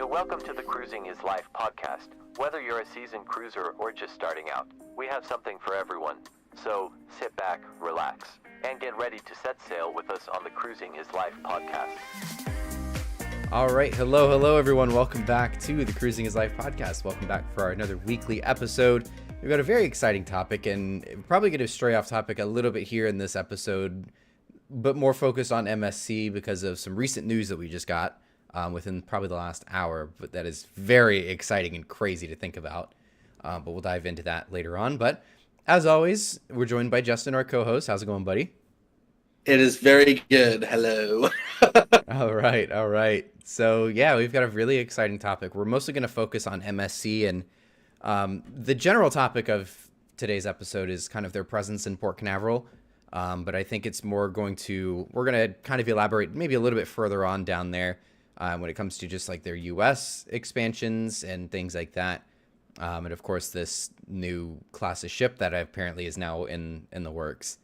So welcome to the Cruising is Life podcast. Whether you're a seasoned cruiser or just starting out, we have something for everyone. So sit back, relax, and get ready to set sail with us on the Cruising is Life podcast. All right, hello everyone. Welcome back to the Cruising is Life podcast. Welcome back for another weekly episode. We've got a very exciting topic, and we're probably going to stray off topic a little bit here in this episode, but more focused on MSC because of some recent news that we just got within probably the last hour, but that is very exciting and crazy to think about. But we'll dive into that later on. But as always, we're joined by Justin, our co-host. How's it going, buddy? It is very good. Hello. All right. So yeah, we've got a really exciting topic. We're mostly going to focus on MSC, and the general topic of today's episode is kind of their presence in Port Canaveral. But I think it's more we're going to kind of elaborate maybe a little bit further on down there when it comes to just like their U.S. expansions and things like that. And of course, this new class of ship that apparently is now in the works,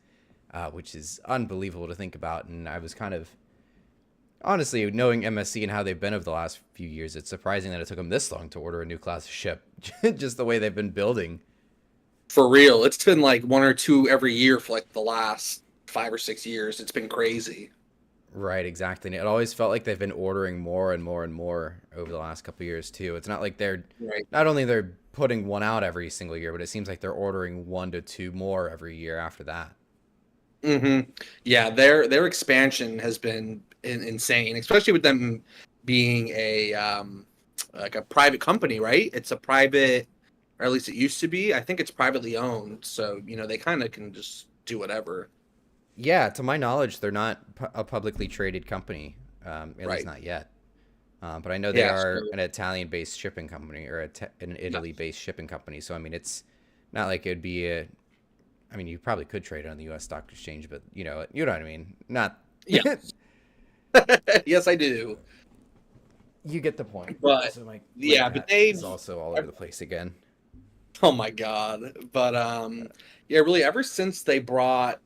which is unbelievable to think about. And I was kind of, honestly, knowing MSC and how they've been over the last few years, it's surprising that it took them this long to order a new class of ship, just the way they've been building. For real. It's been like one or two every year for like the last 5 or 6 years. It's been crazy. Right, exactly. And it always felt like they've been ordering more and more and more over the last couple of years too. It's not like not only they're putting one out every single year, but it seems like they're ordering 1 to 2 more every year after that. Mm-hmm. Yeah, their expansion has been insane, especially with them being a like a private company, right? It's a private, or at least it used to be. I think it's privately owned, so they kind of can just do whatever. Yeah, to my knowledge, they're not a publicly traded company, at least not yet. But I know they are an Italian-based shipping company or an Italy-based shipping company. So, I mean, it's not like it'd be you probably could trade it on the U.S. Stock Exchange, but you know what I mean? Not. Yeah. Yes, I do. You get the point. But so but they've also all over the place again. Oh my god! But really, ever since they brought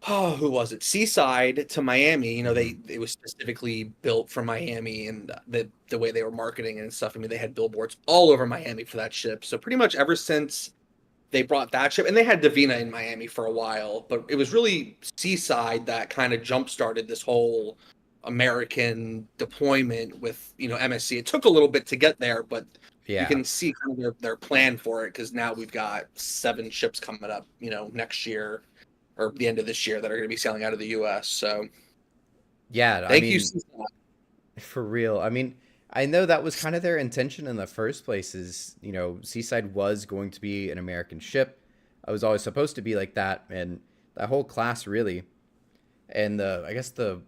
who was it? Seaside to Miami. It was specifically built for Miami, and the way they were marketing and stuff. I mean, they had billboards all over Miami for that ship. So pretty much ever since they brought that ship, and they had Davina in Miami for a while, but it was really Seaside that kind of jump-started this whole American deployment with MSC. It took a little bit to get there, but you can see kind of their plan for it, because now we've got 7 ships coming up, next year or the end of this year that are going to be sailing out of the U.S. So, yeah, thank you, Seaside. For real. I mean, I know that was kind of their intention in the first place. Is Seaside was going to be an American ship. It was always supposed to be like that, and that whole class really. And I guess the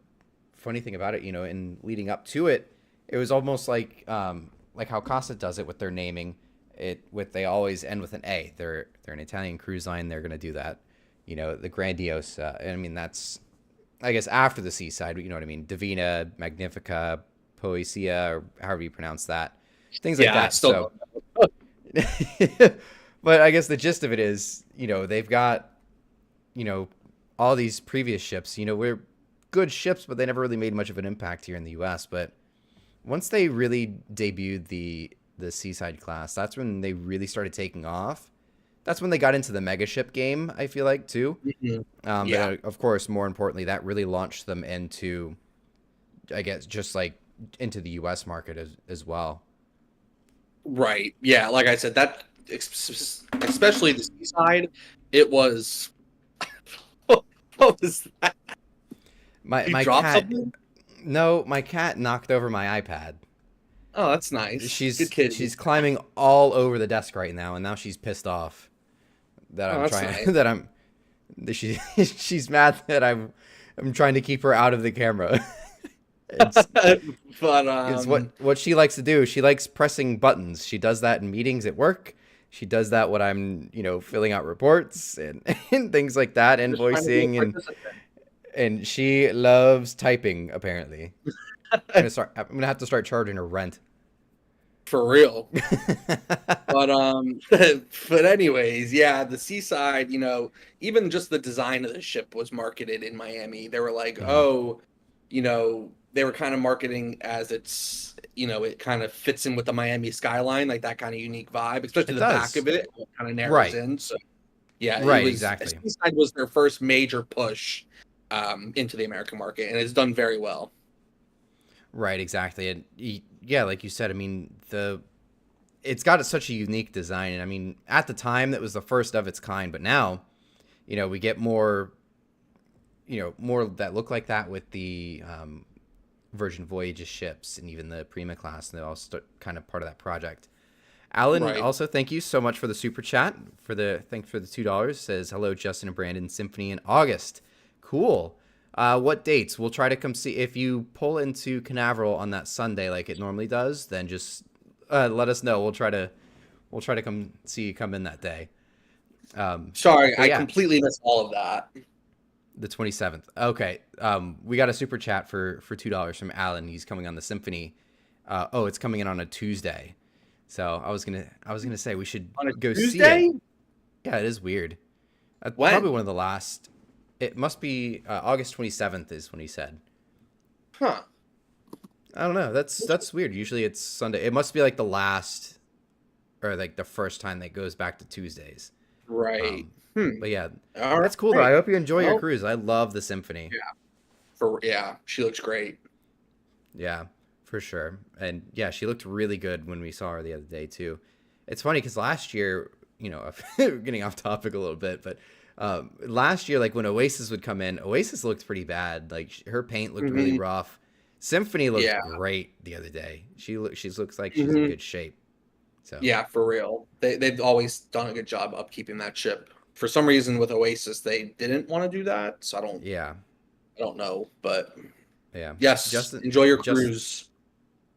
funny thing about it, in leading up to it, it was almost like how Costa does it with their naming. They always end with an A. They're an Italian cruise line. They're going to do that. The grandiose. And I mean, that's, I guess, after the Seaside. You know what I mean? Divina, Magnifica, Poesia, or however you pronounce that. Things like that. So, but I guess the gist of it is, they've got, all these previous ships. We're good ships, but they never really made much of an impact here in the U.S. But once they really debuted the Seaside class, that's when they really started taking off. That's when they got into the mega ship game, I feel like, too. Mm-hmm. But of course, more importantly, that really launched them into, I guess, just like into the U.S. market as well. Right. Yeah. Like I said, that especially the Seaside, it was. What was that? My dropped cat. Something? No, my cat knocked over my iPad. Oh, that's nice. Good kid. She's climbing all over the desk right now, and now she's pissed off that I'm trying. Nice. She's mad that I'm trying to keep her out of the camera. It's what she likes to do. She likes pressing buttons. She does that in meetings at work. She does that when I'm filling out reports and things like that, invoicing, and she loves typing, apparently. I'm gonna have to start charging her rent. For real. But anyways, yeah, the Seaside, even just the design of the ship was marketed in Miami. They were like, they were kind of marketing as it's, it kind of fits in with the Miami skyline, like that kind of unique vibe, especially It the back does. of it kind of narrows Right. in. So yeah, it Right, was exactly. Seaside was their first major push into the American market, and it's done very well. Right, exactly. And yeah, like you said, I mean, it's got such a unique design, and I mean, at the time that was the first of its kind, but now, we get more, more that look like that with the Virgin Voyages ships and even the Prima class, and they're all kind of part of that project. Alan, Right. also thank you so much for the super chat. Thanks for the $2. Says hello, Justin and Brandon. Symphony in August. Cool. What dates? We'll try to come see. If you pull into Canaveral on that Sunday like it normally does, then just let us know. We'll try to come see you come in that day. Sorry, But I yeah, completely missed all of that. the 27th. Okay. We got a super chat for $2 from Alan. He's coming on the Symphony. It's coming in on a Tuesday. So I was gonna say we should On a go see it. Tuesday? Yeah, it is weird. Probably When? one of the last. It must be August 27th is when he said. Huh. I don't know. That's weird. Usually it's Sunday. It must be like the last or like the first time that goes back to Tuesdays. Right. Um, Hmm. but yeah, All that's cool though. I right. hope you enjoy your Well, cruise. I love the Symphony. yeah, she looks great. Yeah, for sure. And yeah, she looked really good when we saw her the other day too. It's funny because last year, getting off topic a little bit, but last year, like when Oasis would come in, Oasis looked pretty bad. Like her paint looked really Hmm. rough. Symphony looked Yeah. great the other day. She looks like she's in Hmm. good shape. So Yeah, for real. They've always done a good job upkeeping that ship. For some reason, with Oasis, they didn't want to do that, so yeah, I don't know, but yeah. yes, Justin, enjoy your just cruise.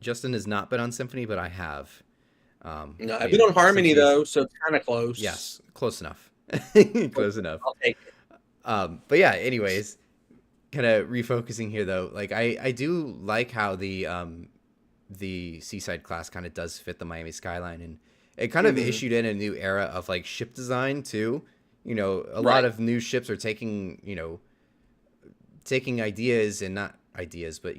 Justin has not been on Symphony, but I have. No, But I've been yeah, on Harmony Symphony's though, so it's kind of close. yes, close enough, close enough. I'll take it. But yeah, anyways, kind of refocusing here though, like I do like how the Seaside class kind of does fit the Miami skyline, and it kind of Hmm. issued in a new era of like ship design too. A lot Right. of new ships are taking ideas and not ideas, but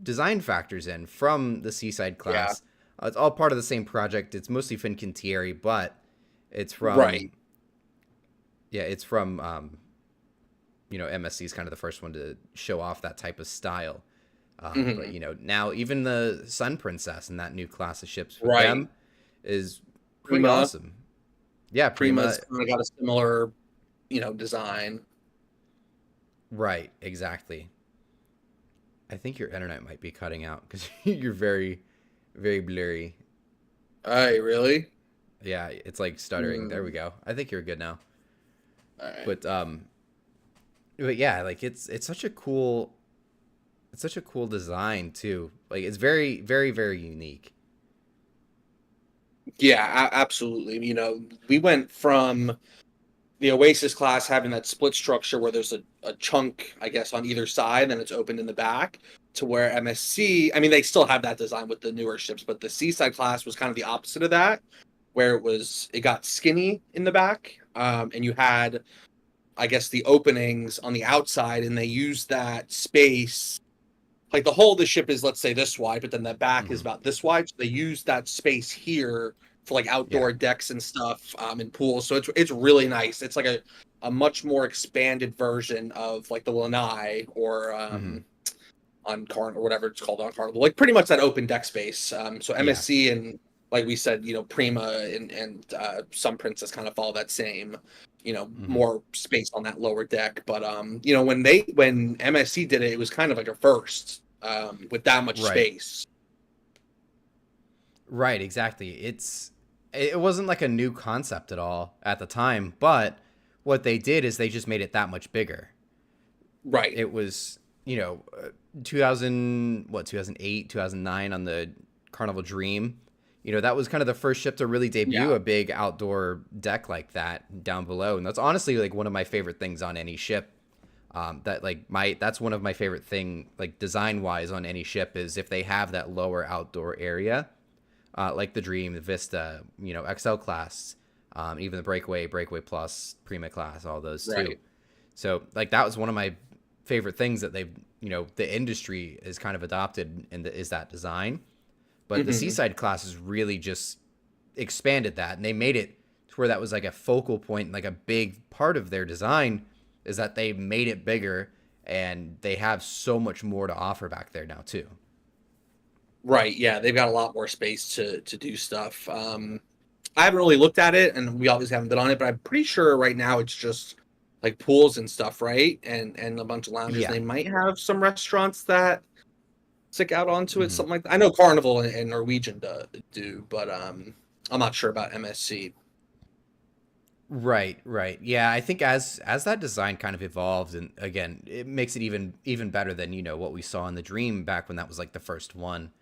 design factors in from the Seaside Yeah. class. It's all part of the same project. It's mostly Fincantieri, but it's Right. from it's from MSC is kind of the first one to show off that type of style. But Hmm. now even the Sun Princess and that new class of ships with Right. them is pretty Prima. awesome. Yeah, Prima. Prima's kind of got a similar, design. Right, exactly. I think your internet might be cutting out because you're very, very blurry. Hey, really? Yeah, it's like stuttering. There we Hmm. go. I think you're good now. All right. But but yeah, like it's such a cool design too. Like it's very, very, very unique. Yeah, absolutely. We went from the Oasis class having that split structure where there's a chunk, I guess, on either side, and it's opened in the back, to where MSC, I mean, they still have that design with the newer ships, but the Seaside class was kind of the opposite of that, where it got skinny in the back, and you had, I guess, the openings on the outside, and they used that space. Like the whole of the ship is, let's say, this wide, but then the back is Hmm. about this wide. So they use that space here for like Yeah. outdoor decks and stuff, and pools. So it's really nice. It's like a much more expanded version of like the Lanai or Hmm. on Carn or whatever it's called on Carnival. Like pretty much that open deck space. So Yeah. MSC and like we said, Prima and some Princess kind of follow that same, Hmm. more space on that lower deck. But when MSC did it, it was kind of like a first with that much Right. space. Right. Exactly. It wasn't like a new concept at all at the time, but what they did is they just made it that much bigger. Right. It was 2000 what 2008 2009 on the Carnival Dream. That was kind of the first ship to really debut Yeah. a big outdoor deck like that down below, and that's honestly like one of my favorite things on any ship. That's one of my favorite thing, like design wise, on any ship is if they have that lower outdoor area, like the Dream, the Vista, XL class, even the Breakaway Plus, Prima class, all those too. Right. So like that was one of my favorite things that they've the industry is kind of adopted and is that design. But the Hmm. Seaside class has really just expanded that, and they made it to where that was like a focal point, like a big part of their design is that they made it bigger, and they have so much more to offer back there now too. Right. Yeah, they've got a lot more space to do stuff. I haven't really looked at it, and we obviously haven't been on it, but I'm pretty sure right now it's just like pools and stuff, right? And a bunch of lounges. Yeah. They might have some restaurants that stick out onto it, Hmm. something like that. I know Carnival and Norwegian do, but I'm not sure about MSC. Right, right. Yeah, I think as that design kind of evolved, and again, it makes it even better than what we saw in the Dream back when that was like the first one.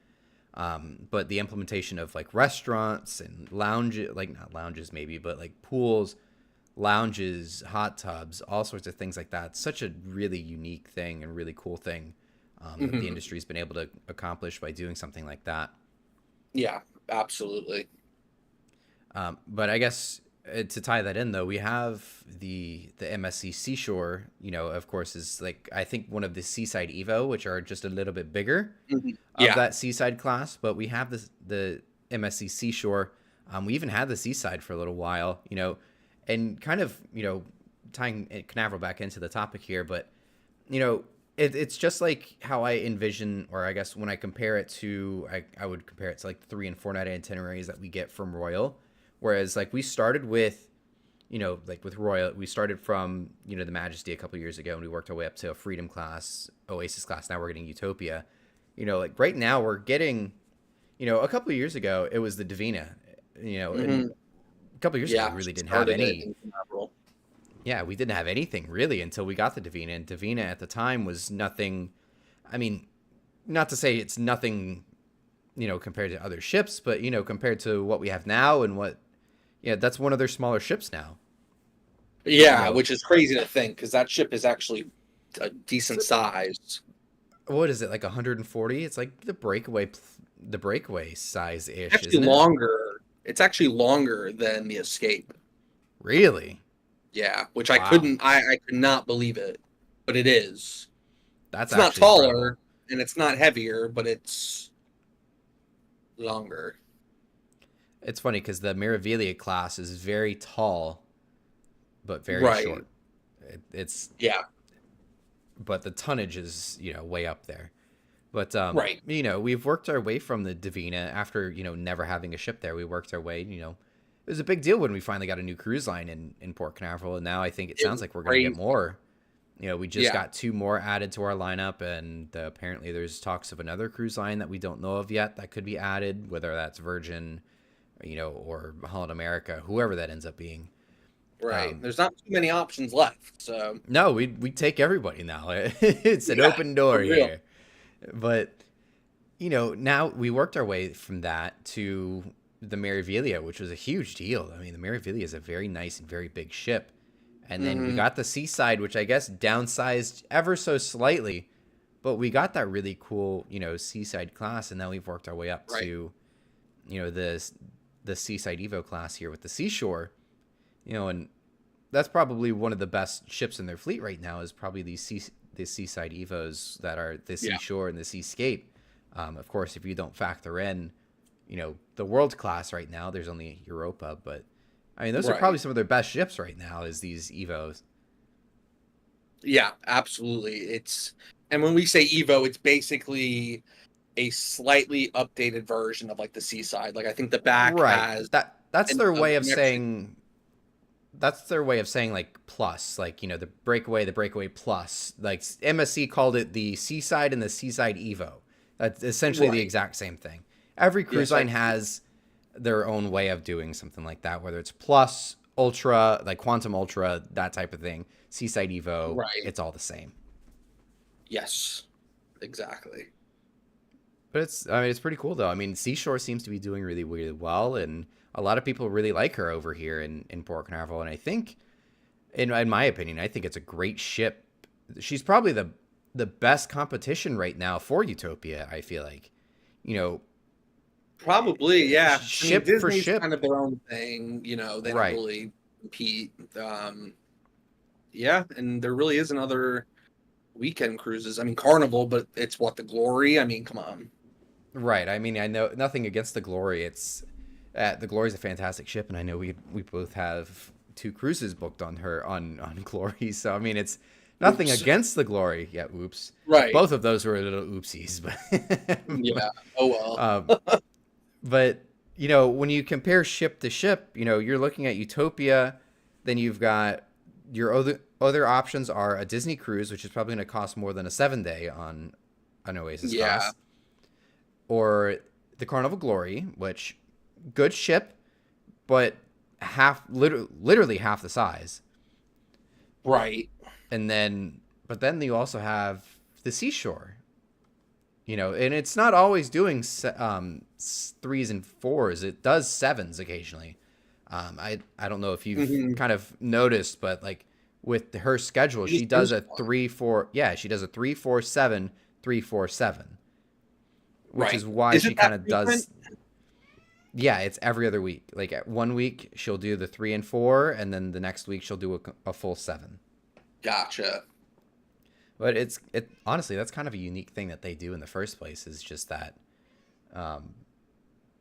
But the implementation of like restaurants and lounges, like not lounges maybe, but like pools, lounges, hot tubs, all sorts of things like that. Such a really unique thing and really cool thing that the Hmm. industry's been able to accomplish by doing something like that. Yeah, absolutely. But I guess to tie that in, though, we have the MSC Seashore. Of course, is like I think one of the Seaside Evo, which are just a little bit bigger Mhm. of Yeah. that Seaside class. But we have the MSC Seashore. We even had the Seaside for a little while. And kind of tying Canaveral back into the topic here, but it's just like how I envision, or I guess when I compare it to, I would compare it to like the 3 and 4 night itineraries that we get from Royal. Whereas like we started with, like with Royal, we started from, the Majesty a couple years ago, and we worked our way up to a Freedom class, Oasis class. Now we're getting Utopia. Like right now we're getting, a couple of years ago, it was the Divina, and Hmm. a couple of years ago, we Yeah. really She didn't have started it any. in Canaveral. Yeah, we didn't have anything really until we got the Divina. And Divina at the time was nothing. I mean, not to say it's nothing, compared to other ships, but, compared to what we have now and what, yeah, that's one of their smaller ships now. You Yeah, know, which is crazy to think because that ship is actually a it's decent a, size. what is it, like 140? It's like the breakaway size ish, Actually isn't it? longer. It's actually longer than the Escape. Really? Yeah, which Wow. I could not believe it, but it is. That's It's not actually incredible. taller and it's not heavier, but it's longer. It's funny because the Miravilia class is very tall, but very Right. short. It's Yeah. but the tonnage is way up there. But Right. we've worked our way from the Divina after never having a ship there. We worked our way. It was a big deal when we finally got a new cruise line in Port Canaveral, and now I think it It sounds was like we're gonna get crazy. more. We just Yeah. got 2 more added to our lineup, and apparently there's talks of another cruise line that we don't know of yet that could be added, whether that's Virgin, or Holland America, whoever that ends up being. Right. Um, There's not too many options left. So no, we take everybody now. It's an yeah, open for door real. here. But now we worked our way from that to the Merivelia, which was a huge deal. I mean, the Merivelia is a very nice and very big ship. And then we Hmm. got the Seaside, which I guess downsized ever so slightly, but we got that really cool, Seaside class, and now we've worked our way up Right. to, you know, the the Seaside Evo class here with the Seashore, and that's probably one of the best ships in their fleet right now. Is probably the Seaside Evos that are the Yeah. Seashore and the Seascape. Of course, if you don't factor in, the world class right now, there's only Europa, but I mean, those are probably Right. some of their best ships right now. Is these Evos? Yeah, absolutely. And when we say Evo, it's basically a slightly updated version of like the Seaside. Like I think the back Right. has That's their way of an extra. saying. That's their way of saying like plus, like the breakaway plus. Like MSC called it the Seaside and the Seaside Evo. That's essentially the Right. exact same thing. Every Yeah. cruise So line has their own way of doing something like that, whether it's plus, ultra, like quantum ultra, that type of thing. Seaside Evo, right. it's all the same. Yes. Exactly. But I mean, it's pretty cool though. I mean, Seashore seems to be doing really, really well, and a lot of people really like her over here in Port Canaveral. And I think, in my opinion, I think it's a great ship. She's probably the best competition right now for Utopia. I feel like, you know, Probably. Yeah. I mean, ship for Disney's kind ship, of their own thing. They don't right? really compete. Yeah, and there really is another. weekend cruises. I mean, Carnival, but it's what, the Glory? I mean, come on. Right. I mean, I know nothing against the Glory. The Glory's a fantastic ship, and I know we both have two cruises booked on her on Glory. So I mean, it's nothing Oops. against the Glory. Yeah, oops. Right. Both of those were little oopsies, but Yeah. Oh well. um, but when you compare ship to ship, you're looking at Utopia. Then you've got your other options are a Disney cruise, which is probably going to cost more than a 7-day on Oasis Yeah. costs, or the Carnival Glory, which good ship, but literally half the size. Right. But then you also have the Seashore, and it's not always doing threes and fours. It does sevens occasionally. I don't know if you've Hmm. kind of noticed, but like with her schedule, You she just does missed a one. 3-4. Yeah, she does a 3-4-7, 3-4-7, which Right. is why Is she it kind that of frequent? does. Yeah, it's every other week. Like at 1 week, she'll do the 3 and 4, and then the next week she'll do a full 7. Gotcha. But it honestly, that's kind of a unique thing that they do in the first place, is just um,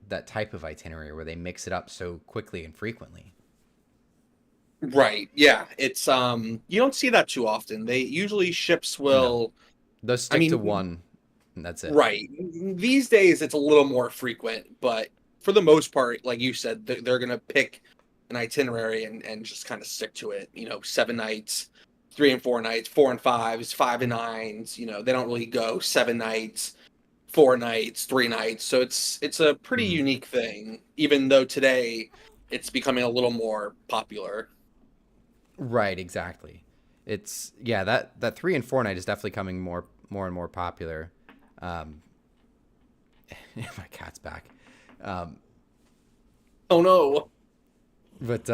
that type of itinerary where they mix it up so quickly and frequently. Right. Yeah. It's you don't see that too often. They usually ships No, will they'll I stick to mean, one, and that's it. right. These days it's a little more frequent, but for the most part, like you said, they're gonna pick an itinerary and just kind of stick to it. 7 nights, 3 and 4 nights, 4 and 5s, 5 and 9s. They don't really go 7 nights, 4 nights, 3 nights. So it's a pretty Mhm. unique thing, even though today it's becoming a little more popular. Right, exactly. It's yeah, that 3 and 4 night is definitely coming more and more popular. Um, my cat's back. Um, Oh no. but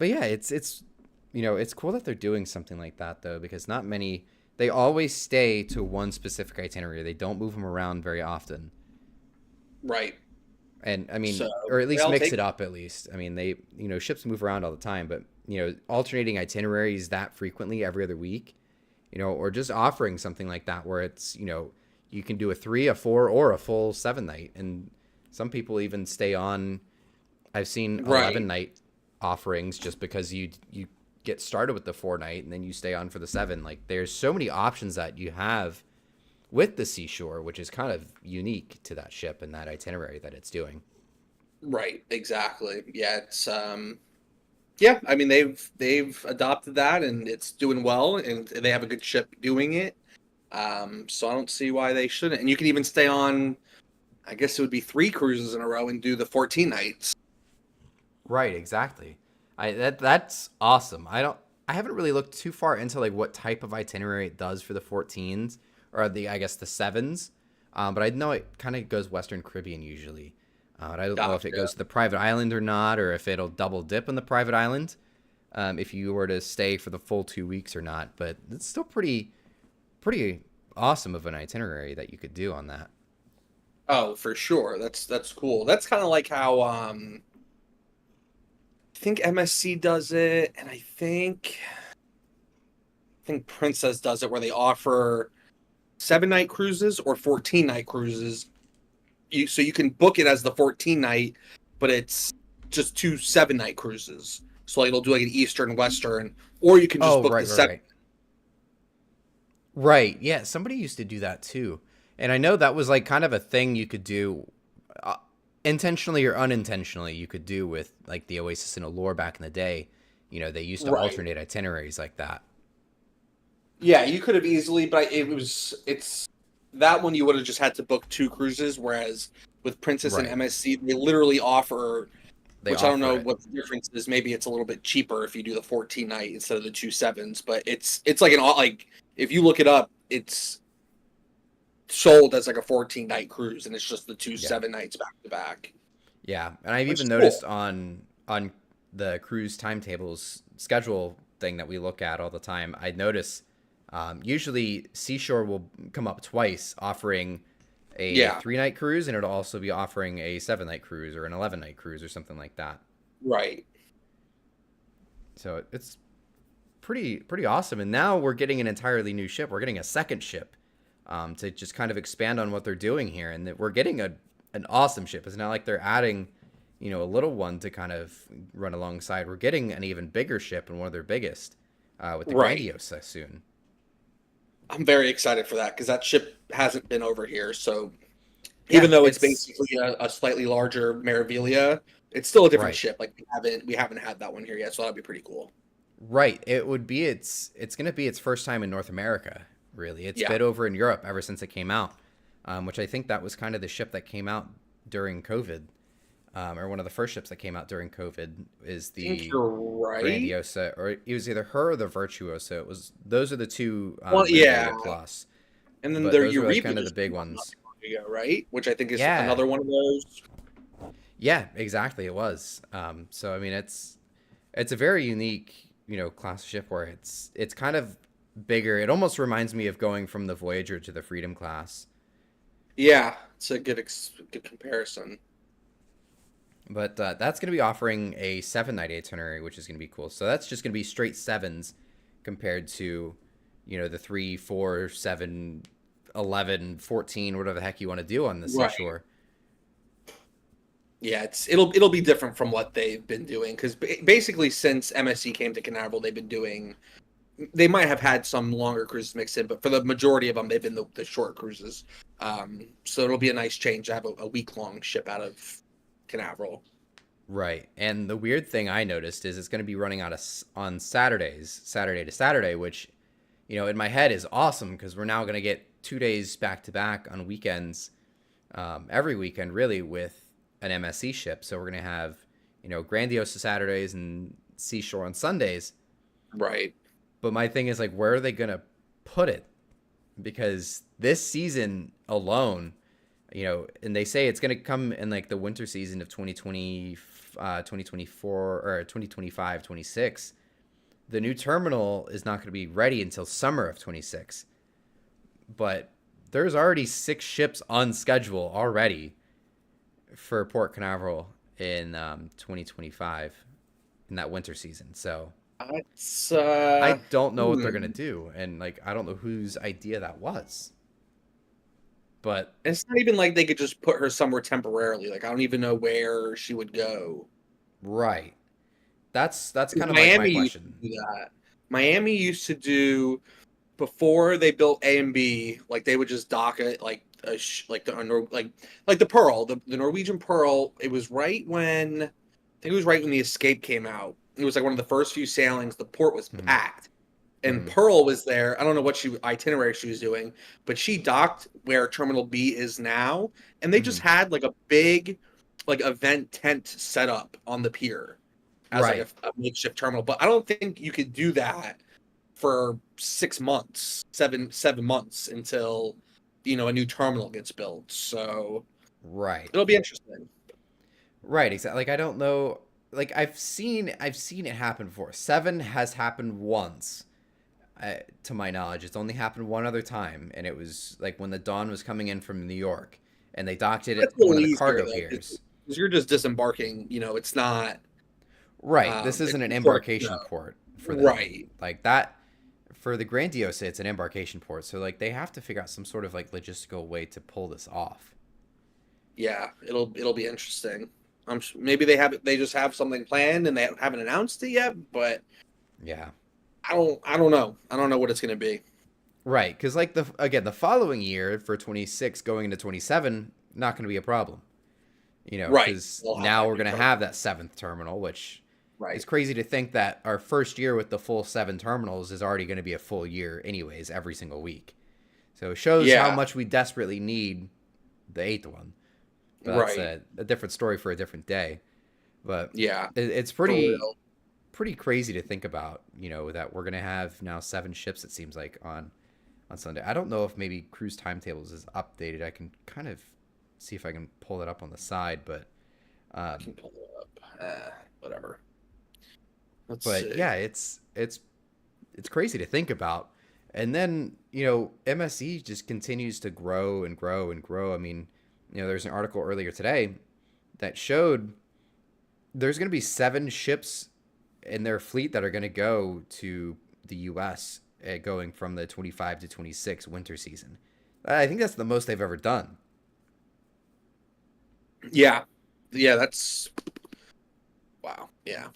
yeah, it's cool that they're doing something like that though, because not many, they always stay to one specific itinerary. They don't move them around very often. Right. And I So mean, or at least I'll mix take it up at least. I mean, ships move around all the time, but alternating itineraries that frequently every other week, or just offering something like that where it's, you can do a 3, a 4, or a full 7 night. And some people even stay on. I've seen right. 11 night offerings just because you get started with the 4 night and then you stay on for the 7. Like there's so many options that you have with the Seashore, which is kind of unique to that ship and that itinerary that it's doing. Right, exactly. Yeah, it's yeah, I mean they've adopted that and it's doing well and they have a good ship doing it. So I don't see why they shouldn't. And you can even stay on, I guess it would be 3 cruises in a row and do the 14 nights. Right, exactly. That's awesome. I haven't really looked too far into like what type of itinerary it does for the 14s or I guess the 7s. But I know it kind of goes Western Caribbean usually. I don't know if it Gotcha. goes to the private island or not, or if it'll double dip in the private island, if you were to stay for the full 2 weeks or not. But it's still pretty awesome of an itinerary that you could do on that. Oh, for sure. That's cool. That's kind of like how I think MSC does it and I think Princess does it where they offer 7 night cruises or 14 night cruises. So you can book it as the 14 night, but it's just 2 7 night cruises. So like it'll do like an Eastern, Western, or you can just Oh, book the right, right, seven. right. Right. Yeah, somebody used to do that too. And I know that was like kind of a thing you could do uh, intentionally or unintentionally you could do with like the Oasis and Allure back in the day. They used to Right. alternate itineraries like that. Yeah, you could have easily, but it's that one you would have just had to book 2 cruises, whereas with Princess and Right. MSC, they literally offer, They which I don't offer know it. what the difference is. Maybe it's a little bit cheaper if you do the 14 night instead of the 2 7s, but it's like like if you look it up, it's sold as like a 14 night cruise, and it's just the two Yeah. 7 nights back to back, Yeah. And I've which even is cool. noticed on the cruise timetables schedule thing that we look at all the time, I notice usually Seashore will come up twice offering a Yeah, 3 night cruise, and it'll also be offering a 7 night cruise or an 11 night cruise or something like that. right. So it's pretty awesome. And now we're getting an entirely new ship. We're getting a second ship to just kind of expand on what they're doing here, and that we're getting an awesome ship. It's not like they're adding, a little one to kind of run alongside. We're getting an even bigger ship and one of their biggest with the Right. Grandiosa soon. I'm very excited for that because that ship hasn't been over here. So Yeah, even though it's basically a slightly larger Meraviglia, it's still a different right. ship. Like we haven't had that one here yet, so that'd be pretty cool. Right. It would be it's going to be its first time in North America, really. It's Yeah. been over in Europe ever since it came out, which I think that was kind of the ship that came out during COVID, or one of the first ships that came out during COVID is I think the you're right. Grandiosa, or it was either her or the Virtuosa. Those are the two Well, yeah. Regalia Plus, And then but their those were like Eureka kind of the just big came out not ones. too long ago, right? Which I think is Yeah, another one of those. yeah, exactly. It was. So I mean, it's a very unique, class of ship where it's kind of bigger. It almost reminds me of going from the Voyager to the Freedom class. Yeah, it's a good comparison. But that's going to be offering a 7-night itinerary, which is going to be cool. So that's just going to be straight sevens compared to, the 3, 4, 7, 11, 14, whatever the heck you want to do on the Right. seashore. Yeah, it'll be different from what they've been doing because basically since MSC came to Canaveral, they've been doing. They might have had some longer cruises mixed in, but for the majority of them, they've been the short cruises. So it'll be a nice change to have a week-long ship out of Canaveral. Right. And the weird thing I noticed is it's going to be running on Saturdays, Saturday to Saturday, which, in my head is awesome because we're now going to get 2 days back to back on weekends, every weekend, really, with an MSC ship. So we're going to have, Grandiosa Saturdays and Seashore on Sundays. Right. But my thing is, like, where are they going to put it? Because this season alone, and they say it's going to come in like the winter season of 2020, 2024 or 2025, 26. The new terminal is not going to be ready until summer of 26. But there's already 6 ships on schedule already for Port Canaveral in 2025 in that winter season. So That's I don't know what they're going to do. And like, I don't know whose idea that was. But it's not even like they could just put her somewhere temporarily. Like I don't even know where she would go. right. That's kind of like my Miami used to question. do that. Miami used to do before they built A and B. Like they would just dock it like like the Pearl, the Norwegian Pearl. It was right when I think it was right when the Escape came out. It was like one of the first few sailings. The port was Mhm. packed, and Mhm. Pearl was there. I don't know what itinerary she was doing, but she docked where Terminal B is now, and they just Mhm. had like a big like event tent set up on the pier as like Right. a makeshift terminal. But I don't think you could do that for 6 months, seven months until a new terminal gets built. So Right. it'll be interesting. Right. Exactly. Like I don't know. Like I've seen it happen before. 7 has happened once, to my knowledge. It's only happened one other time, and it was like when the Dawn was coming in from New York, and they docked it That's at a one little of the easier cargo though, piers. because you're just disembarking. It's not. Right. This isn't an Sort of, embarkation port for them. right. Like that. For the Grandiosa, it's an embarkation port, so like they have to figure out some sort of like logistical way to pull this off. Yeah, it'll be interesting. Maybe they just have something planned and they haven't announced it yet, but Yeah. I don't know. I don't know what it's gonna be. Right, because like the following year for 26 going into 27, not going to be a problem. Right. Because We'll have now that we're new going to terminal. have that 7th terminal, which is Right. crazy to think that our first year with the full 7 terminals is already going to be a full year anyways every single week. So it shows how Yeah. much we desperately need the 8th one. But that's Right. a different story for a different day. But Yeah. it's For pretty real. pretty crazy to think about, that we're going to have now 7 ships, it seems like, on Sunday. I don't know if maybe cruise timetables is updated. I can kind of see if I can pull it up on the side, but I can pull it up. Whatever. Let's but see. yeah, it's crazy to think about. And then, MSC just continues to grow and grow and grow. I mean, there's an article earlier today that showed there's going to be 7 ships in their fleet that are going to go to the U.S. Going from the 25 to 26 winter season. I think that's the most they've ever done. Yeah. Yeah, that's wow. Yeah.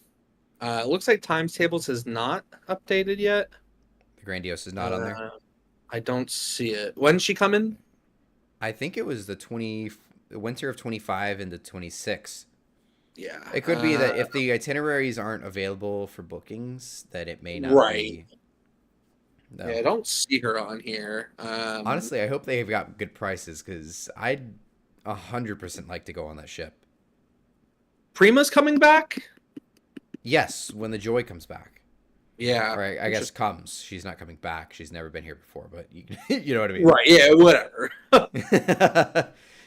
It looks like times tables has not updated yet. The Grandiose is not on there. I don't see it. When's she coming? I think it was the winter of 25 into 26. Yeah. It could be that if the itineraries aren't available for bookings, that it may not Right. be. No. Yeah, I don't see her on here. Honestly, I hope they've got good prices because I'd 100% like to go on that ship. Prima's coming back? Yes, when the Joy comes back. Yeah. Or I guess comes. She's not coming back. She's never been here before, but you know what I mean. Right, yeah, whatever.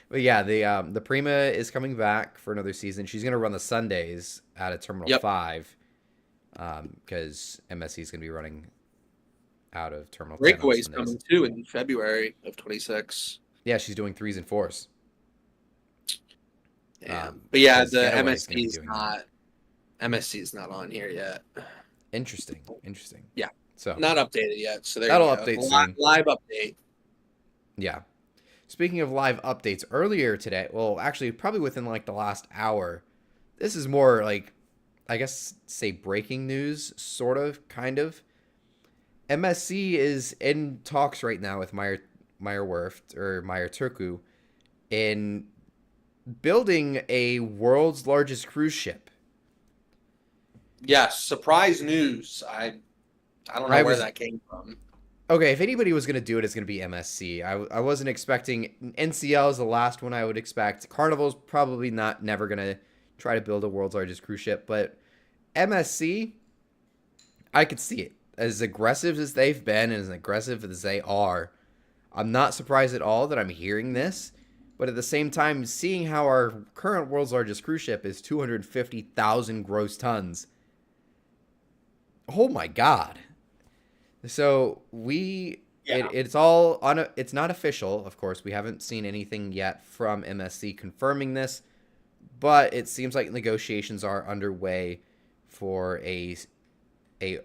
But yeah, the Prima is coming back for another season. She's going to run the Sundays out of Terminal 5 because MSC is going to be running out of Terminal 10 on Breakaway's Sundays. coming too in February of 26. Yeah, she's doing 3s and 4s. But yeah, because the Getaway's gonna be MSC is doing not MSC is not on here yet. Interesting. Yeah. So Not updated yet. So there that'll you go. update soon. Live update. Yeah. Speaking of live updates, earlier today, well, actually, probably within like the last hour, this is more like, I guess, say breaking news, sort of, kind of. MSC is in talks right now with Meyer Werft or Meyer Turku in building a world's largest cruise ship. Yes, surprise news. I don't know where that came from. Okay, if anybody was going to do it, it's going to be MSC. I wasn't expecting... NCL is the last one I would expect. Carnival's probably never going to try to build a world's largest cruise ship. But MSC, I could see it. As aggressive as they've been and as aggressive as they are, I'm not surprised at all that I'm hearing this. But at the same time, seeing how our current world's largest cruise ship is 250,000 gross tons. Oh my God. So it's all on it's not official, of course. We haven't seen anything yet from MSC confirming this, but it seems like negotiations are underway for a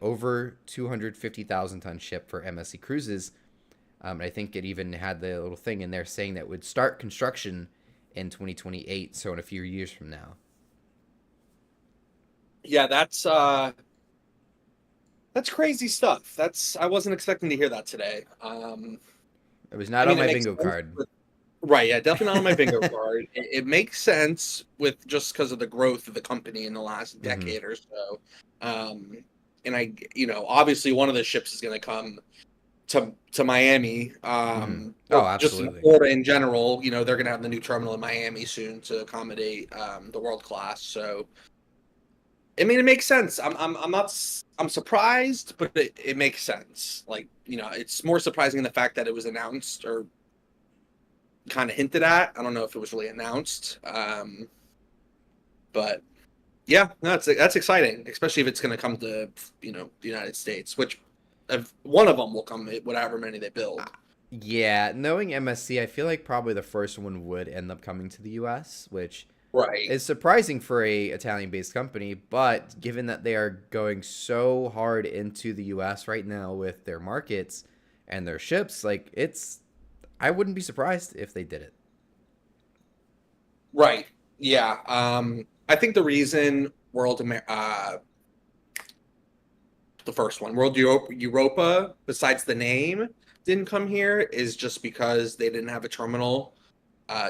over 250,000 ton ship for MSC Cruises. I think it even had the little thing in there saying that it would start construction in 2028, so in a few years from now. Yeah, that's crazy stuff. I wasn't expecting to hear that today. It was not on my bingo card. Right, yeah, definitely not on my bingo card. It makes sense with just because of the growth of the company in the last decade or so. And obviously one of the ships is going to come to Miami. Oh, absolutely. Just in Florida in general, they're going to have the new terminal in Miami soon to accommodate the world class. So, I mean, it makes sense. I'm surprised, but it makes sense. Like, it's more surprising in the fact that it was announced or kind of hinted at. I don't know if it was really announced. But yeah, no, that's exciting, especially if it's going to come to, the United States, which one of them will come, whatever many they build. Yeah, knowing MSC, I feel like probably the first one would end up coming to the U.S., which is surprising for a Italian-based company, but given that they are going so hard into the U.S. right now with their markets and their ships, like I wouldn't be surprised if they did it. Right. Yeah. I think the reason the first one, World Europa, besides the name, didn't come here is just because they didn't have a terminal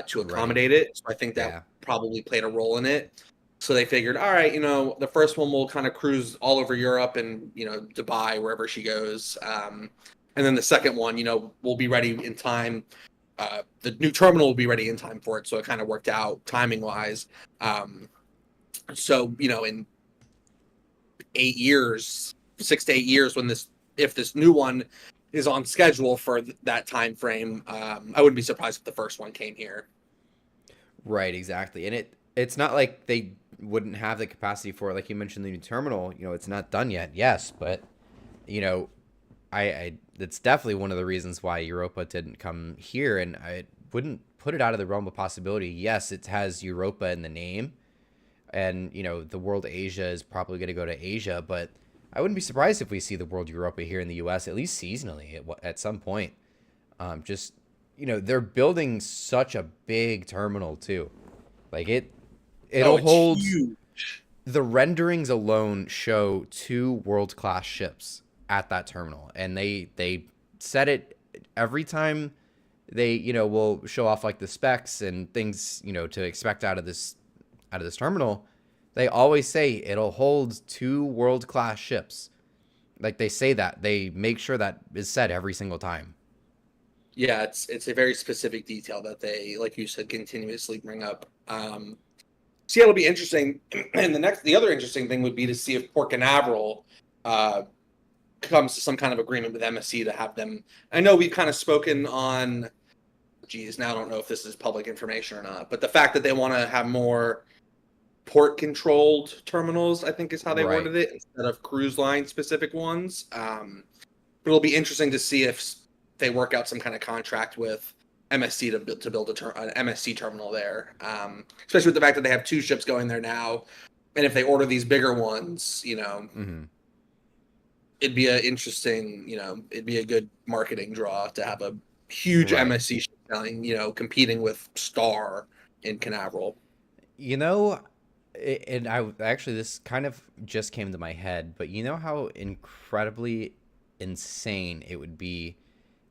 to accommodate it. So I think that probably played a role in it. So they figured, all right, the first one will kind of cruise all over Europe and, Dubai, wherever she goes. And then the second one, will be ready in time. The new terminal will be ready in time for it. So it kind of worked out timing wise. So, in 8 years, 6 to 8 years, if this new one is on schedule for that time frame, I wouldn't be surprised if the first one came here. Right, exactly. And it's not like they wouldn't have the capacity for it. Like you mentioned, the new terminal, it's not done yet. Yes, but it's definitely one of the reasons why Europa didn't come here, and I wouldn't put it out of the realm of possibility. Yes, it has Europa in the name, and the World Asia is probably going to go to Asia, but I wouldn't be surprised if we see the World Europa here in the U.S. at least seasonally at some point. Just they're building such a big terminal too. Like Oh, it'll it's hold. huge. The renderings alone show 2 world-class ships at that terminal, and they set it every time they will show off like the specs and things to expect out of this terminal. They always say it'll hold 2 world-class ships. Like they say that they make sure that is said every single time. Yeah, it's a very specific detail that they, like you said, continuously bring up. So yeah, it'll be interesting. And the other interesting thing would be to see if Port Canaveral uh, comes to some kind of agreement with MSC to have them. I know we've kind of spoken on, geez, now I don't know if this is public information or not, but the fact that they want to have more port controlled terminals, I think is how they Right. worded it, instead of cruise line specific ones. But it'll be interesting to see if they work out some kind of contract with MSC to build an MSC terminal there, especially with the fact that they have 2 ships going there now, and if they order these bigger ones, Mm-hmm. it'd be it'd be a good marketing draw to have a huge Right. MSC ship selling, competing with Star in Canaveral. You know, and I actually this kind of just came to my head, but you know how incredibly insane it would be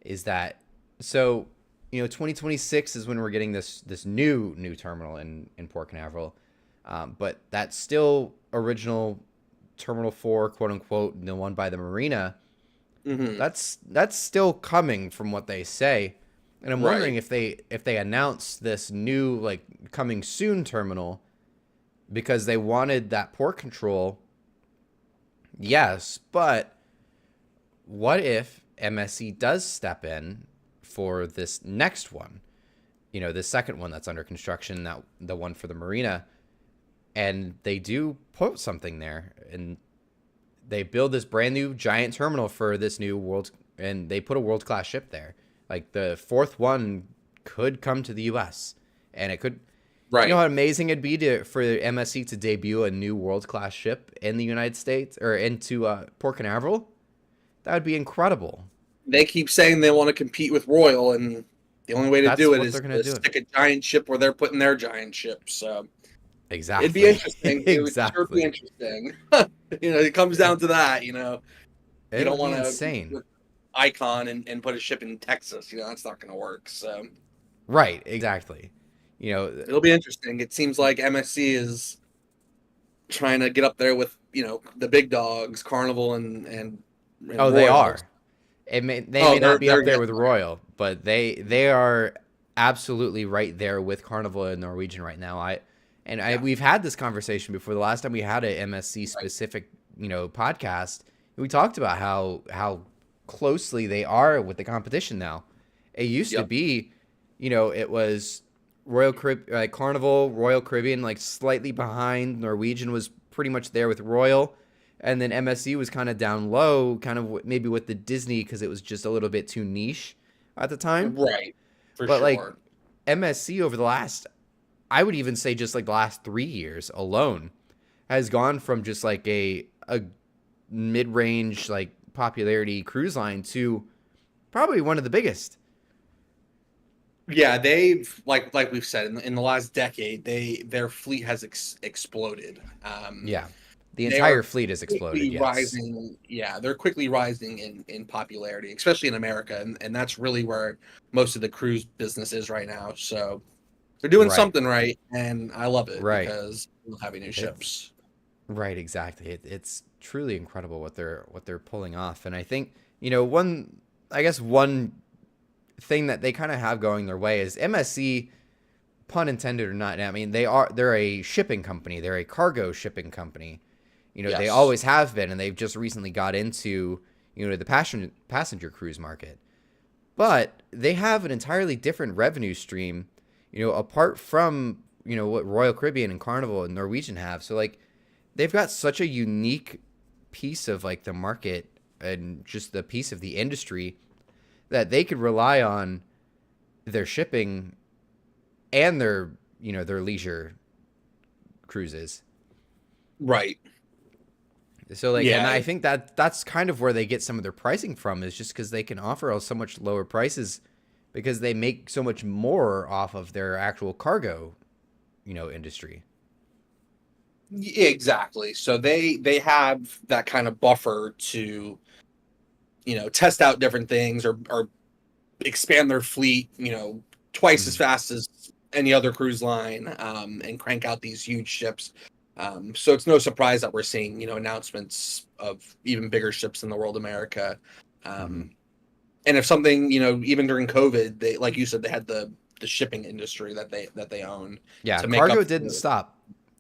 is that so 2026 is when we're getting this new terminal in Port Canaveral, but that's still original Terminal 4, quote unquote, the one by the marina. Mm-hmm. That's still coming from what they say, and I'm wondering Right. if they announce this new like coming soon terminal because they wanted that port control. Yes, but what if MSC does step in for this next one? The second one that's under construction, that the one for the marina, and they do put something there, and they build this brand new giant terminal for this new world, and they put a world class ship there. Like the fourth one could come to the U.S. and it could. You know Right. how amazing it'd be for MSC to debut a new world class ship in the United States or into Port Canaveral? That would be incredible. They keep saying they want to compete with Royal, and the only way to That's do it what they're is gonna to do. stick a giant ship where they're putting their giant ships. So it'd be Exactly. interesting. It would sure be Exactly. interesting. It comes down to that. You It'll don't be want to compete insane. with Icon and put a ship in Texas. That's not going to work. So Right. Exactly. You know. it'll be interesting. It seems like MSC is trying to get up there with the big dogs, Carnival and Oh, they Royal. are. They Oh, may not be they're up there getting with Royal, but they are absolutely right there with Carnival and Norwegian right now. yeah, We've had this conversation before. The last time we had a MSC right. specific podcast, we talked about how closely they are with the competition now. It used to Yep. be, it was Carnival, Royal Caribbean, like slightly behind. Norwegian was pretty much there with Royal, and then MSC was kind of down low, kind of maybe with the Disney because it was just a little bit too niche at the time. Right. For But like sure. MSC over the last, I would even say just like the last 3 years alone, has gone from just like a mid range like popularity cruise line to probably one of the biggest. Yeah, they've like we've said in the last decade, their fleet has exploded. Yeah, the They entire are fleet has exploded. quickly Yes. rising. Yeah, they're quickly rising in popularity, especially in America, and that's really where most of the cruise business is right now. So they're doing Right. something right, and I love it Right. because we're having new It's ships. right. Exactly. It's truly incredible what they're pulling off, and I think I guess one thing that they kind of have going their way is MSC, pun intended or not. I mean, they're a shipping company. They're a cargo shipping company. They Yes. always have been, and they've just recently got into the passenger cruise market. But they have an entirely different revenue stream, apart from what Royal Caribbean and Carnival and Norwegian have. So like, they've got such a unique piece of like the market and just the piece of the industry that they could rely on their shipping and their leisure cruises. Right. So like, and Yeah, I think that that's kind of where they get some of their pricing from, is just because they can offer so much lower prices because they make so much more off of their actual cargo, industry. exactly. So they have that kind of buffer to, test out different things or expand their fleet, twice as Mhm. fast as any other cruise line, and crank out these huge ships. So it's no surprise that we're seeing, announcements of even bigger ships in the world, America. Mhm. Um, and if something, even during COVID, they, like you said, they had the shipping industry that they own Yeah, to make up cargo for didn't stop.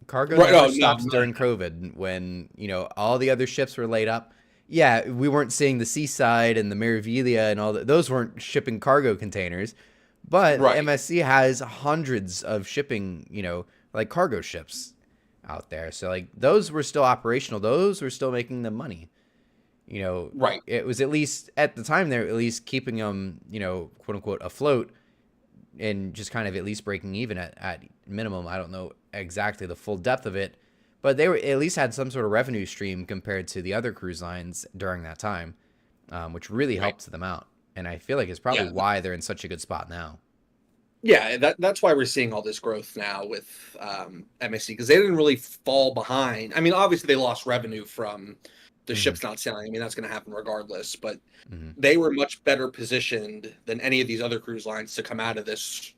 Cargo right. never Oh no, stopped during COVID when, all the other ships were laid up. Yeah, we weren't seeing the Seaside and the Miravilia and all that. Those weren't shipping cargo containers. But right. MSC has hundreds of shipping, like cargo ships out there. So like those were still operational. Those were still making them money. Right. It was at least at the time they're at least keeping them, quote unquote afloat and just kind of at least breaking even at minimum. I don't know exactly the full depth of it, but they were at least had some sort of revenue stream compared to the other cruise lines during that time, which really Right. helped them out. And I feel like it's probably Yeah. why they're in such a good spot now. Yeah, that's why we're seeing all this growth now with MSC, because they didn't really fall behind. I mean, obviously they lost revenue from the Hmm. ships not selling. I mean, that's going to happen regardless. But Hmm. they were much better positioned than any of these other cruise lines to come out of this,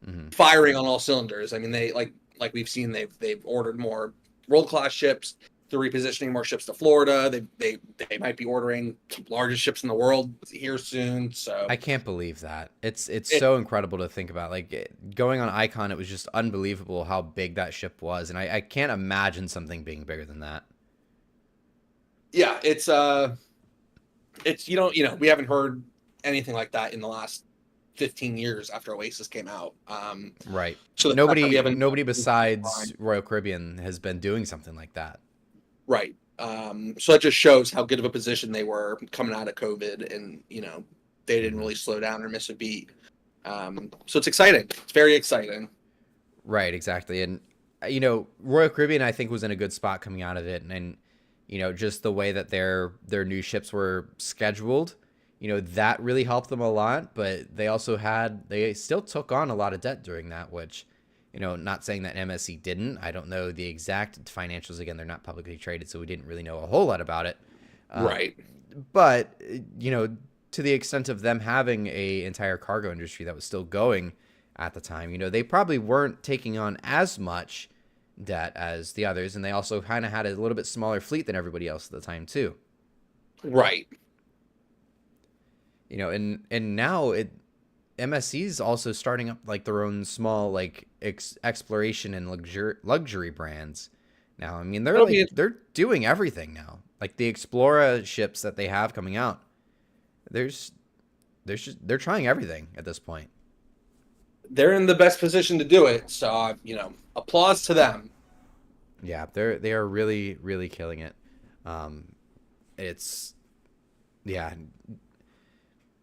Hmm. firing on all cylinders. I mean, they like we've seen they've ordered more world class ships. They're repositioning more ships to Florida. They might be ordering the largest ships in the world here soon. So I can't believe that. It's it so incredible to think about. Like going on Icon, it was just unbelievable how big that ship was, and I can't imagine something being bigger than that. yeah, it's we haven't heard anything like that in the last 15 years after Oasis came out. Right. So the fact that we Nobody haven't nobody besides Royal Caribbean has been doing something like that. right. So that just shows how good of a position they were coming out of COVID, and they didn't Hmm. really slow down or miss a beat. So it's exciting. It's very exciting. Right, exactly. And Royal Caribbean I think was in a good spot coming out of it, and just the way that their new ships were scheduled, that really helped them a lot, but they still took on a lot of debt during that, which not saying that MSC didn't. I don't know the exact financials. Again, they're not publicly traded, so we didn't really know a whole lot about it. Um, Right. but to the extent of them having a entire cargo industry that was still going at the time, they probably weren't taking on as much debt as the others, and they also kind of had a little bit smaller fleet than everybody else at the time too. Right. And now MSC is also starting up like their own small like exploration and luxury brands now. I mean, It'll be they're doing everything now. Like the Explora ships that they have coming out, there's they're trying everything at this point. they're in the best position to do it. So applause to them. Yeah, they are really really killing it. Um, it's yeah.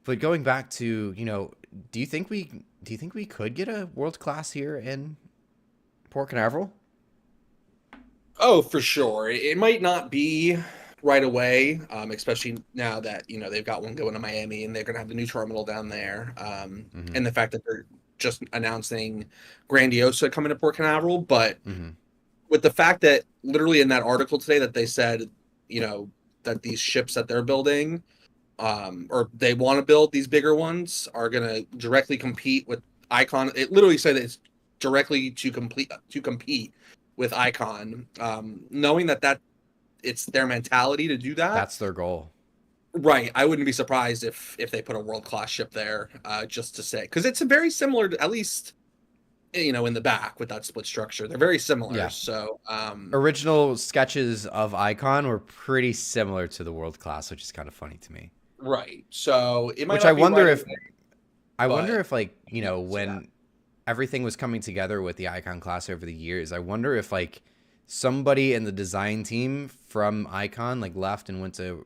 But going back to do you think we could get a world class here in Port Canaveral? Oh, for sure. It might not be right away, especially now that they've got one going to Miami and they're going to have the new terminal down there, Mm-hmm. and the fact that they're just announcing Grandiosa coming to Port Canaveral. But Mm-hmm. with the fact that literally in that article today that they said, that these ships that they're building, or they want to build these bigger ones, are going to directly compete with Icon. It literally said it's directly to compete with Icon. Knowing that it's their mentality to do that, That's their goal. right? I wouldn't be surprised if they put a world class ship there, just to say, because it's a very similar, at least in the back with that split structure. They're very similar. Yeah. So Original sketches of Icon were pretty similar to the world class, which is kind of funny to me. right. So it might Which I not be wonder right if away, I but wonder if like, so yeah. when everything was coming together with the Icon class over the years, I wonder if like somebody in the design team from Icon like left and went to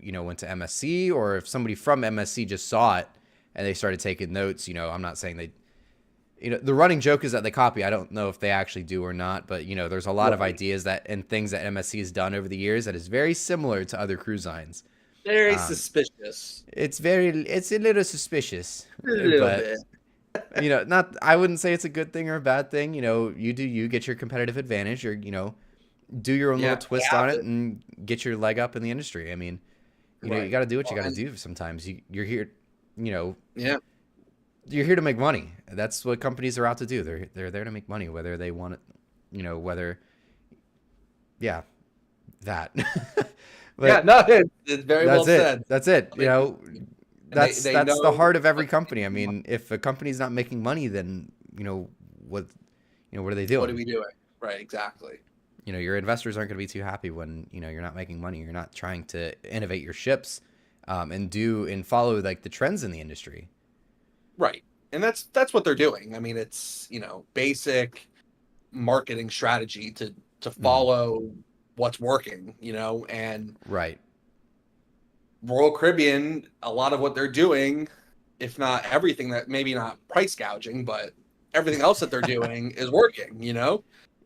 MSC, or if somebody from MSC just saw it and they started taking notes. I'm not saying The running joke is that they copy. I don't know if they actually do or not, but there's a lot of ideas that and things that MSC has done over the years that is very similar to other cruise lines. Very suspicious. It's a little suspicious, A little but bit. not. I wouldn't say it's a good thing or a bad thing. You get your competitive advantage, or do your own little twist on it and get your leg up in the industry. I mean, you got to do what you got to do. Sometimes you're here, Yeah. you're here to make money. That's what companies are out to do. They're there to make money, whether they want it, whether, yeah, that. But yeah, no, it's very well said. That's it. That's know, the heart of every company. I mean, if a company's not making money, then what are they doing? What are we doing? Right, exactly. Your investors aren't going to be too happy when you're not making money. You're not trying to innovate your ships, and follow like the trends in the industry. Right, and that's what they're doing. I mean, it's basic marketing strategy to follow what's working. And right. Royal Caribbean, a lot of what they're doing, if not everything, that maybe not price gouging, but everything else that they're doing is working. So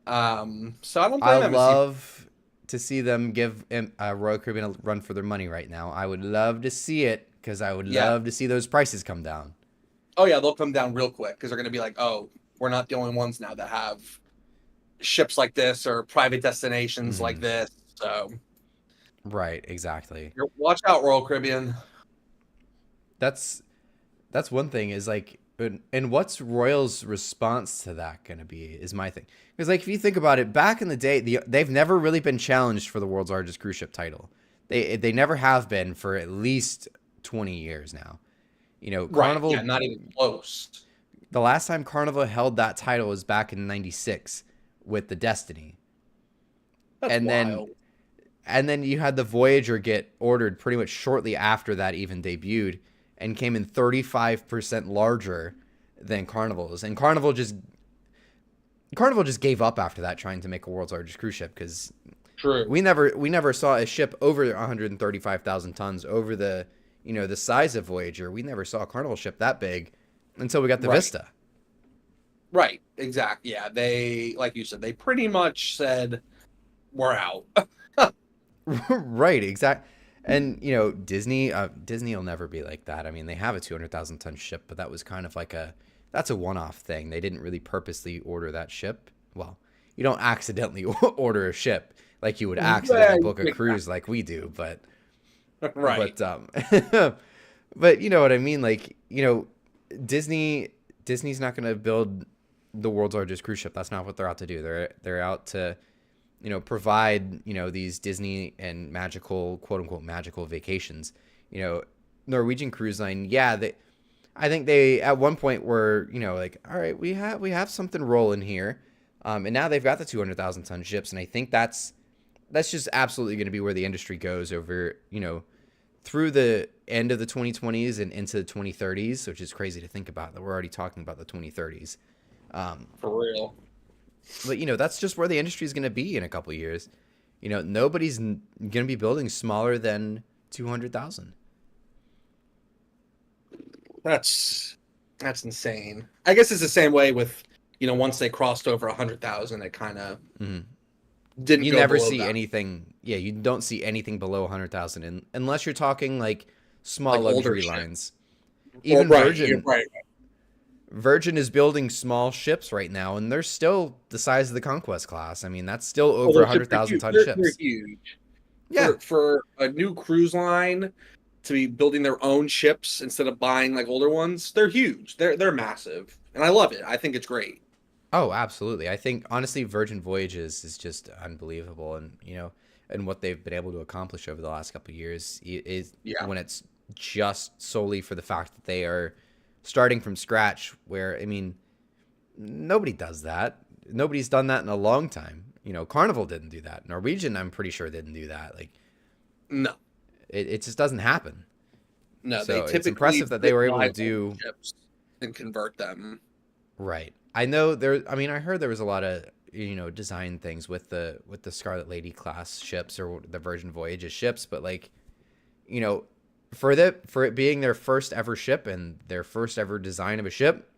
I don't blame I MSC. love to see them give Royal Caribbean a run for their money right now. I would love to see it because I would love to see those prices come down. Oh yeah, they'll come down real quick because they're going to be like, oh, we're not the only ones now that have ships like this or private destinations like this. So right, exactly. Watch out, Royal Caribbean. That's one thing is like, and what's Royal's response to that going to be is my thing. Because like if you think about it, back in the day, they've never really been challenged for the world's largest cruise ship title. They never have been for at least 20 years now. Carnival, right, not even close. The last time Carnival held that title was back in '96 with the Destiny. That's wild. And then you had the Voyager get ordered pretty much shortly after that even debuted and came in 35% larger than Carnival's. And Carnival just gave up after that, trying to make a world's largest cruise ship because we never saw a ship over 135,000 tons over the the size of Voyager. We never saw a Carnival ship that big until we got the Vista. Right, exactly. Yeah, they, like you said, they pretty much said we're out. Right, exactly. And Disney will never be like that. I mean, they have a 200,000 ton ship, but that was kind of like that's a one-off thing. They didn't really purposely order that ship. Well, you don't accidentally order a ship like you would accidentally book a cruise like we do, but right. But you know what I mean? Like, Disney's not going to build the world's largest cruise ship. That's not what they're out to do. They're out to provide, these Disney and magical, quote unquote, magical vacations. Norwegian Cruise Line, I think they at one point were, like, all right, we have something rolling here. And now they've got the 200,000 ton ships. And I think that's just absolutely going to be where the industry goes over, through the end of the 2020s and into the 2030s, which is crazy to think about that we're already talking about the 2030s. For real. But, that's just where the industry is going to be in a couple of years. Nobody's going to be building smaller than 200,000. That's insane. I guess it's the same way with, once they crossed over 100,000, it kind of didn't. You go never below see that. anything. Yeah, you don't see anything below 100,000, unless you're talking like small Like luxury older lines. Well, Even right, Virgin, right. Virgin is building small ships right now, and they're still the size of the Conquest class. I mean, that's still over 100,000 ton ships. They're huge. Yeah, For a new cruise line to be building their own ships instead of buying like older ones, they're huge. They're massive, and I love it. I think it's great. Oh, absolutely. I think honestly, Virgin Voyages is just unbelievable, and and what they've been able to accomplish over the last couple of years is when it's just solely for the fact that they are starting from scratch. Where I mean, nobody does that. Nobody's done that in a long time. Carnival didn't do that. Norwegian, I'm pretty sure, didn't do that. Like, no, it just doesn't happen. No, so they typically it's impressive that they were able to do ships and convert them. Right. I know there. I mean, I heard there was a lot of design things with the Scarlet Lady class ships or the Virgin Voyages ships, but like, for it being their first ever ship and their first ever design of a ship,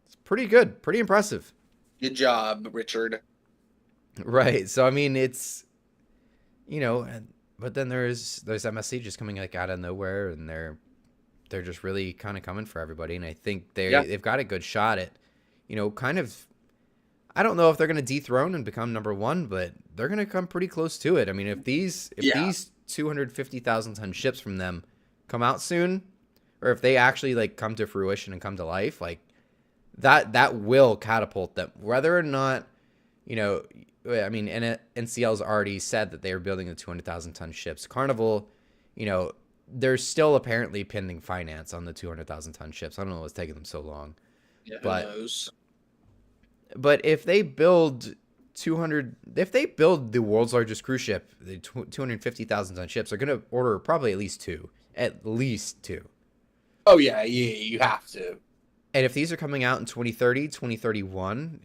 It's pretty good, pretty impressive. Good job, Richard. Right. So I mean, it's but then there's MSC just coming like out of nowhere, and they're just really kind of coming for everybody, and I think Yeah. they've got a good shot at, kind of. I don't know if they're going to dethrone and become number one, but they're going to come pretty close to it. I mean, if these 250,000 ton ships from them come out soon, or if they actually like come to fruition and come to life, like that will catapult them. Whether or not, I mean, NCL's already said that they are building the 200,000 ton ships. Carnival, there's still apparently pending finance on the 200,000 ton ships. I don't know what's taking them so long. Yeah, but who knows? But if they build the world's largest cruise ship, the 250,000 ton ships, they're going to order probably at least two. At least two. Oh, yeah, you have to. And if these are coming out in 2030, 2031,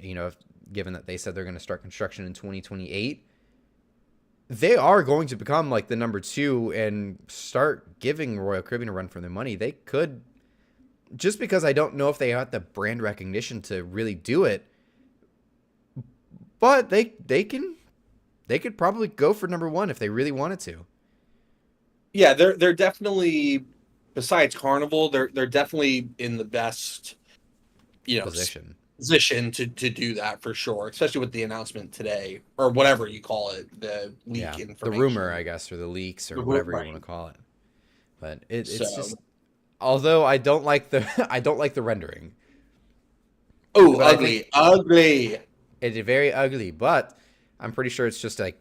given that they said they're going to start construction in 2028, they are going to become like the number two and start giving Royal Caribbean a run for their money. They could, just because I don't know if they have the brand recognition to really do it, but they could probably go for number one if they really wanted to. Yeah, they're definitely, besides Carnival, they're definitely in the best, position to do that for sure, especially with the announcement today, or whatever you call it, the leak information. The rumor, I guess, or the leaks, or whatever you want to call it. But it's just, although I don't like the rendering. Oh, ugly. It's very ugly, but I'm pretty sure it's just like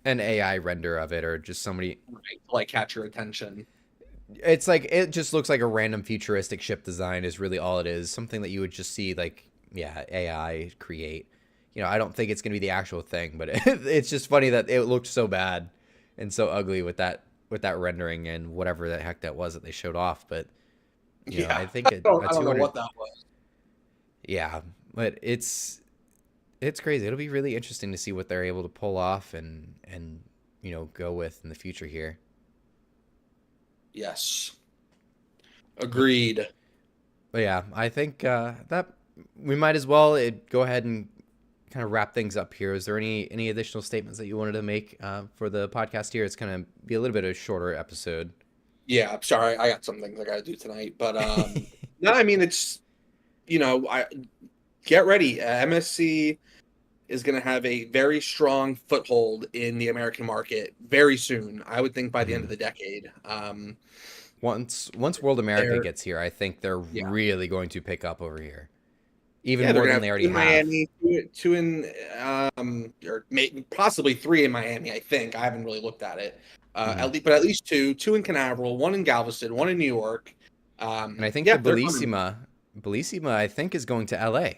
an AI render of it, or just somebody to like catch your attention. It's like, it just looks like a random futuristic ship design is really all it is. Something that you would just see like, AI create. I don't think it's going to be the actual thing, but it's just funny that it looked so bad and so ugly with that rendering and whatever the heck that was that they showed off. But I think I don't know what that was. Yeah, but it's crazy. It'll be really interesting to see what they're able to pull off and go with in the future here. Yes. Agreed. But yeah, I think that we might as well go ahead and kind of wrap things up here. Is there any additional statements that you wanted to make for the podcast here? It's going to be a little bit of a shorter episode. Yeah, I'm sorry. I got some things I got to do tonight. But no, I mean, it's, get ready. MSC is going to have a very strong foothold in the American market very soon. I would think by the end of the decade. Once World America gets here, I think they're really going to pick up over here, even more than they already have. Miami, two in, or possibly three in Miami. I think I haven't really looked at it. At least two in Canaveral, one in Galveston, one in New York. And I think the Bellissima, I think, is going to LA.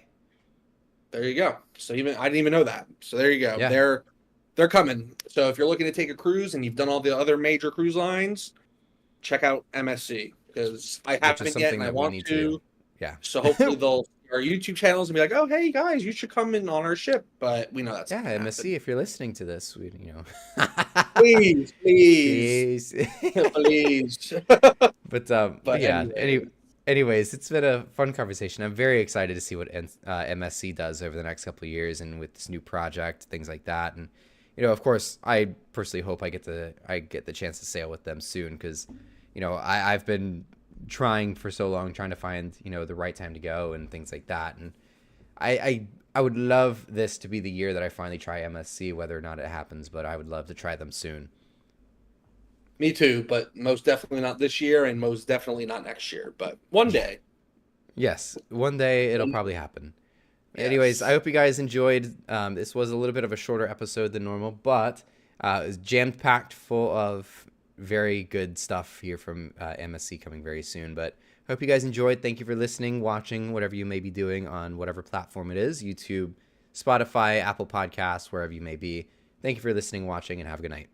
There you go. So I didn't even know that. So there you go. Yeah. They're coming. So if you're looking to take a cruise and you've done all the other major cruise lines, check out MSC, because I haven't yet and I want to. Yeah. So hopefully they'll our YouTube channels and be like, oh, hey guys, you should come in on our ship. But we know that's MSC. If you're listening to this, please. But yeah. Anyways, it's been a fun conversation. I'm very excited to see what MSC does over the next couple of years, and with this new project, things like that. And of course, I personally hope I get the chance to sail with them soon, because I've been trying for so long, trying to find the right time to go and things like that. And I would love this to be the year that I finally try MSC, whether or not it happens. But I would love to try them soon. Me too, but most definitely not this year, and most definitely not next year, but one day. Yes, one day it'll probably happen. Yes. Anyways, I hope you guys enjoyed. This was a little bit of a shorter episode than normal, but it was jam-packed full of very good stuff here from MSC coming very soon. But hope you guys enjoyed. Thank you for listening, watching, whatever you may be doing on whatever platform it is, YouTube, Spotify, Apple Podcasts, wherever you may be. Thank you for listening, watching, and have a good night.